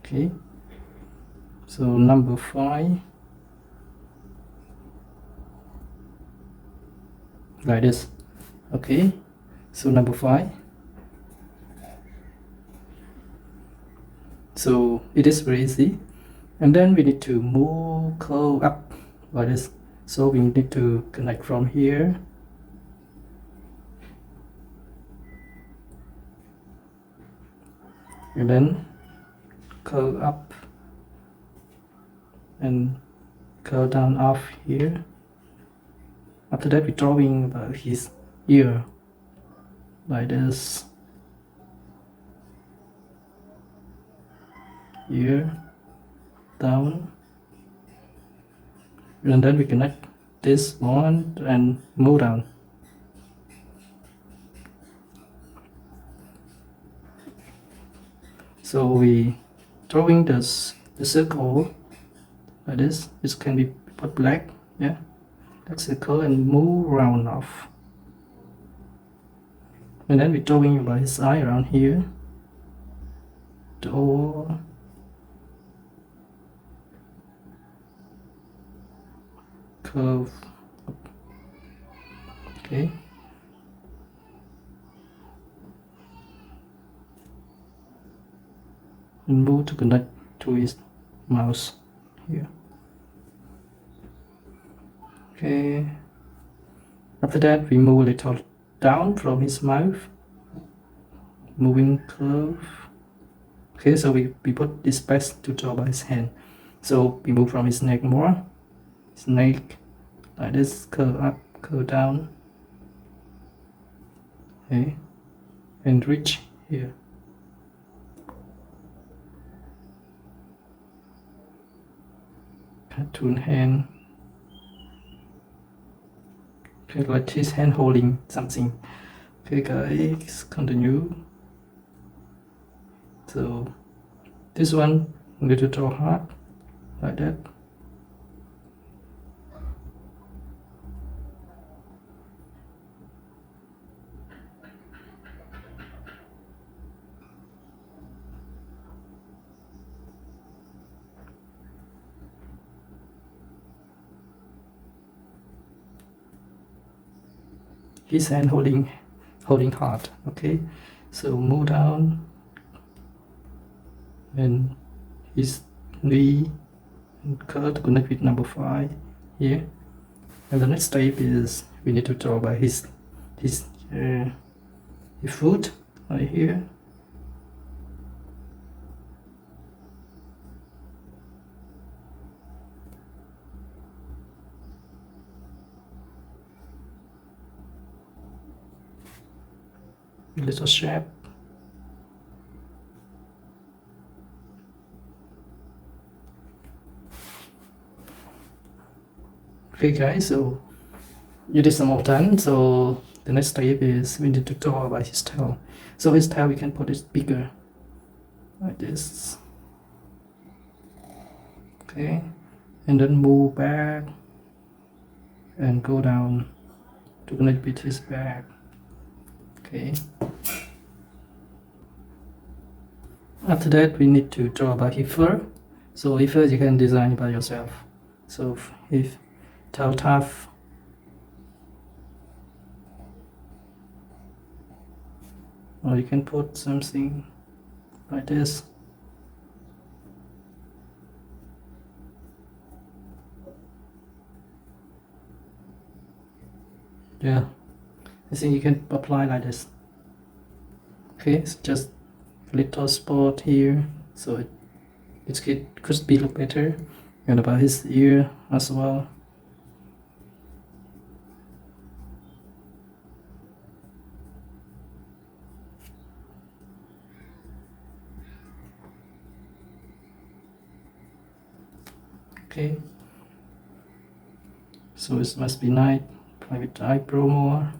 Okay, so number 5, like this. Okay, so number 5, so it is very easy. And then we need to move curve up like this. So we need to connect from here and then curve up and curve down off here. After that, we're drawing his ear like this. Ear down, and then we connect this one and move down. So we drawing the circle like this. This can be put black, yeah, black circle, and move round off. And then we're drawing by his eye around here. Draw. Curve. Okay. And move to connect to his mouse here. Okay. After that, we move a little down from his mouth. Moving curve. Okay, so we put this best to draw by his hand. So we move from his neck more. His neck like this, curve up, curve down. Okay. And reach here. Cartoon hand. Okay, like his hand holding something. Okay guys, continue. So this one I'm going to draw hard like that. His hand holding hard. Okay, so move down and his knee and curve to connect with number 5 here. And the next step is we need to draw by his foot right here. A little shape. Okay guys, so you did some more done. So the next step is we need to draw by his tail. So his tail we can put it bigger like this. Okay, and then move back and go down to connect with his back. Okay. After that, we need to draw by his fur. So his fur you can design by yourself. So if tail tough, or you can put something like this. Yeah, I think you can apply like this. Okay, it's just a little spot here, so it could be look better. And about his ear as well. Okay, so it must be nice. Apply with the eyebrow more.